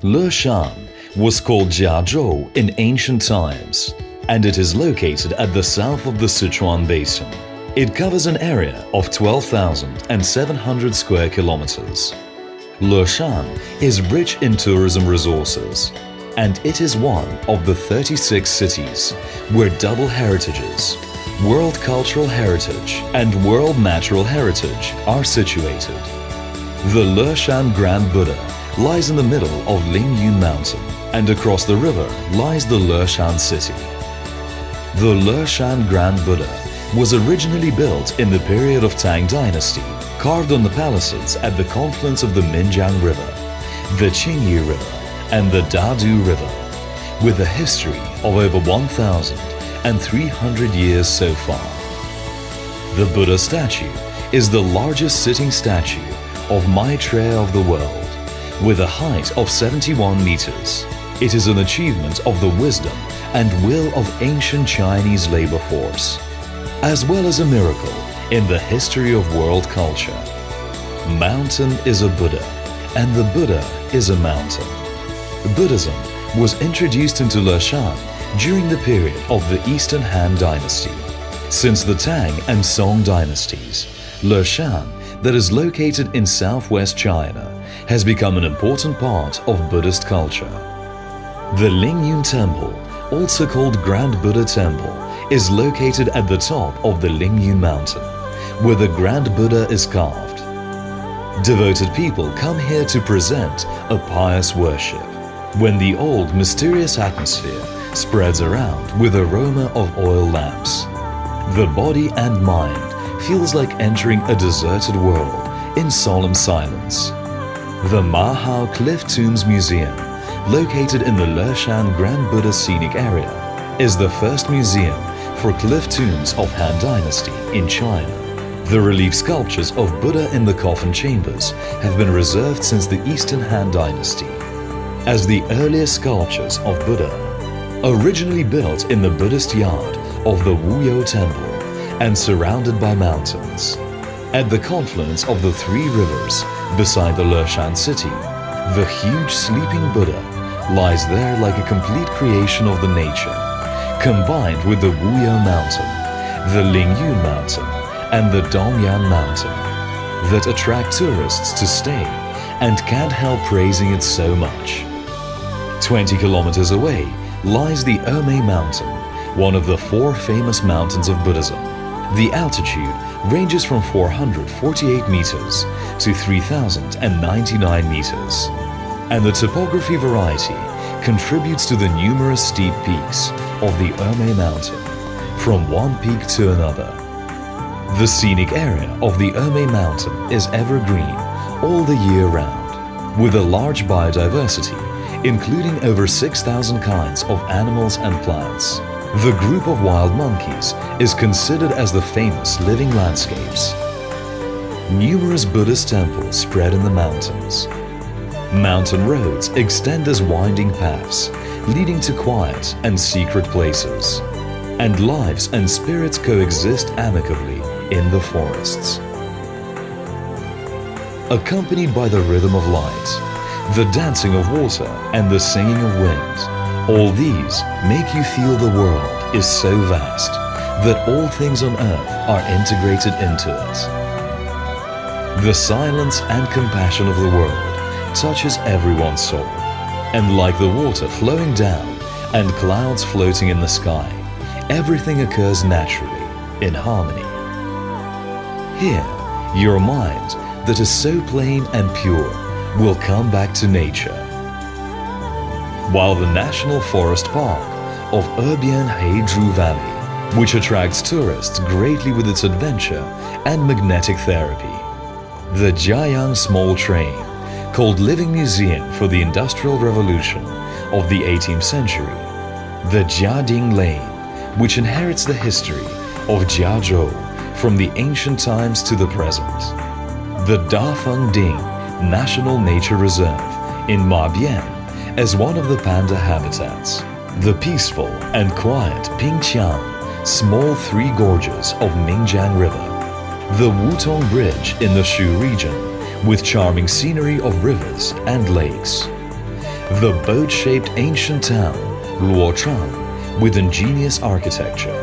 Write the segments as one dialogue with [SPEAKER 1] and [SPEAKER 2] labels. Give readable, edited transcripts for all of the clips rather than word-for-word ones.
[SPEAKER 1] Leshan was called Jiazhou in ancient times, and it is located at the south of the Sichuan Basin. It covers an area of 12,700 square kilometers. Leshan is rich in tourism resources, and it is one of the 36 cities where double heritages, World Cultural Heritage and World Natural Heritage are situated. The Leshan Grand Buddha lies in the middle of Lingyun Mountain, and across the river lies the Leshan city. The Leshan Grand Buddha was originally built in the period of Tang Dynasty, carved on the palisades at the confluence of the Minjiang River, the Qingyi River, and the Dadu River, with a history of over 1,300 years so far. The Buddha statue is the largest sitting statue of Maitreya of the world, with a height of 71 meters. It is an achievement of the wisdom and will of ancient Chinese labor force, as well as a miracle in the history of world culture. Mountain is a Buddha, and the Buddha is a mountain. Buddhism was introduced into Leshan during the period of the Eastern Han Dynasty. Since the Tang and Song dynasties, Leshan, that is located in southwest China, has become an important part of Buddhist culture. The Lingyun Temple, also called Grand Buddha Temple, is located at the top of the Lingyun Mountain, where the Grand Buddha is carved. Devoted people come here to present a pious worship, when the old mysterious atmosphere spreads around with aroma of oil lamps. The body and mind feels like entering a deserted world in solemn silence. The Mahao Cliff Tombs Museum, located in the Leshan Grand Buddha Scenic Area, is the first museum for cliff tombs of Han Dynasty in China. The relief sculptures of Buddha in the coffin chambers have been reserved since the Eastern Han Dynasty, as the earliest sculptures of Buddha, originally built in the Buddhist yard of the Wuyou Temple and surrounded by mountains. At the confluence of the three rivers beside the Leshan city, the huge sleeping Buddha lies there like a complete creation of the nature, combined with the Wuyou Mountain, the Lingyun Mountain, and the Dongyan Mountain, that attract tourists to stay and can't help praising it so much. 20 kilometers away lies the Ermei Mountain, one of the four famous mountains of Buddhism. The altitude ranges from 448 meters to 3,099 meters, and the topography variety contributes to the numerous steep peaks of the Ermei Mountain, from one peak to another. The scenic area of the Ermei Mountain is evergreen all the year round, with a large biodiversity including over 6,000 kinds of animals and plants. The group of wild monkeys is considered as the famous living landscapes. Numerous Buddhist temples spread in the mountains. Mountain roads extend as winding paths, leading to quiet and secret places. And lives and spirits coexist amicably in the forests. Accompanied by the rhythm of light, the dancing of water and the singing of wind, all these make you feel the world is so vast that all things on earth are integrated into it. The silence and compassion of the world touches everyone's soul, and like the water flowing down and clouds floating in the sky, everything occurs naturally, in harmony. Here, your mind that is so plain and pure will come back to nature. While the National Forest Park of Ebian Heizhu Valley, which attracts tourists greatly with its adventure and magnetic therapy. The Jiayang Small Train, called Living Museum for the Industrial Revolution of the 18th century. The Jiading Lane, which inherits the history of Jiazhou from the ancient times to the present. The Dafeng Ding National Nature Reserve in Mabian as one of the panda habitats. The peaceful and quiet Pingqiang Small Three Gorges of Minjiang River. The Wutong Bridge in the Shu region with charming scenery of rivers and lakes. The boat-shaped ancient town, Leshan, with ingenious architecture.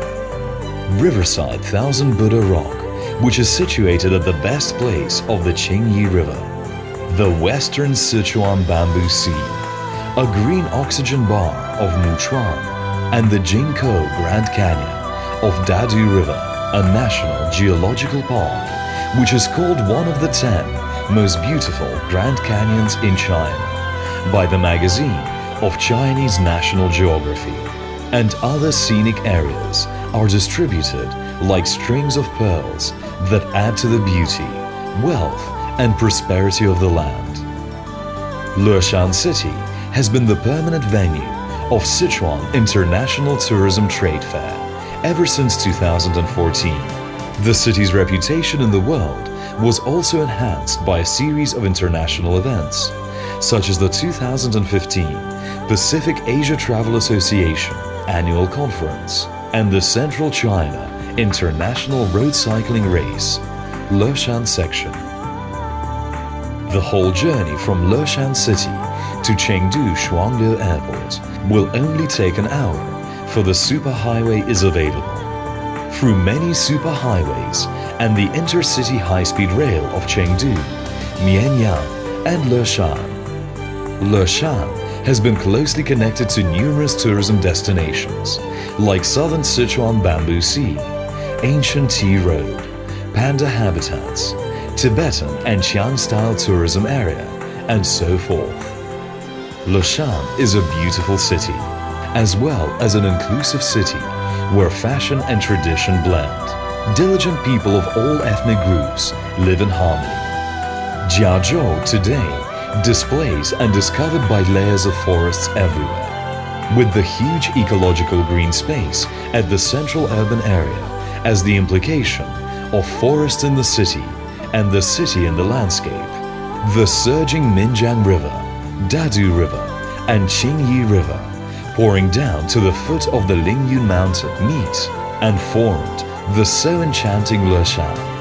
[SPEAKER 1] Riverside Thousand Buddha Rock, which is situated at the best place of the Qingyi River. The Western Sichuan Bamboo Sea, a green oxygen bar of Muchuan, and the Jinkou Grand Canyon of Dadu River, a national geological park, which is called one of the 10 most beautiful Grand Canyons in China by the magazine of Chinese National Geography. And other scenic areas are distributed like strings of pearls that add to the beauty, wealth, and prosperity of the land. Leshan City has been the permanent venue of Sichuan International Tourism Trade Fair ever since 2014. The city's reputation in the world was also enhanced by a series of international events, such as the 2015 Pacific Asia Travel Association Annual Conference and the Central China International Road Cycling Race, Leshan Section. The whole journey from Leshan City to Chengdu Shuangliu Airport will only take an hour, for the superhighway is available. Through many superhighways and the intercity high-speed rail of Chengdu, Mianyang, and Leshan. Leshan has been closely connected to numerous tourism destinations like Southern Sichuan Bamboo Sea, Ancient Tea Road, Panda Habitats, Tibetan and Qiang-style tourism area, and so forth. Leshan is a beautiful city, as well as an inclusive city where fashion and tradition blend. Diligent people of all ethnic groups live in harmony. Jiazhou today displays and discovered by layers of forests everywhere, with the huge ecological green space at the central urban area as the implication of forests in the city and the city in the landscape. The surging Minjiang River, Dadu River, and Qingyi River pouring down to the foot of the Lingyun Mountain meet and formed the so enchanting Leshan.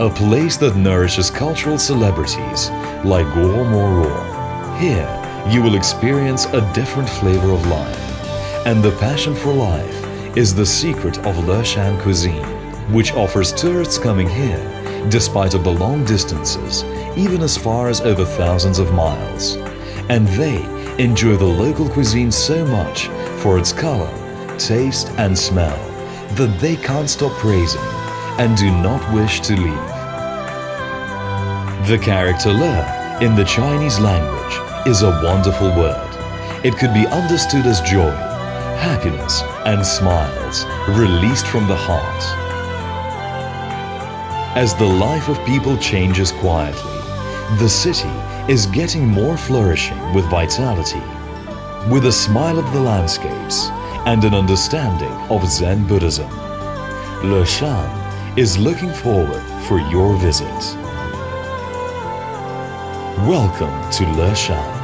[SPEAKER 1] A place that nourishes cultural celebrities like Guo Moro. Here, you will experience a different flavor of life. And the passion for life is the secret of Leshan cuisine, which offers tourists coming here, despite of the long distances, even as far as over thousands of miles. And they enjoy the local cuisine so much for its color, taste, and smell that they can't stop praising and do not wish to leave. The character Le in the Chinese language is a wonderful word. It could be understood as joy, happiness, and smiles released from the heart. As the life of people changes quietly, the city is getting more flourishing with vitality, with a smile of the landscapes and an understanding of Zen Buddhism. Leshan is looking forward for your visit. Welcome to Leshan.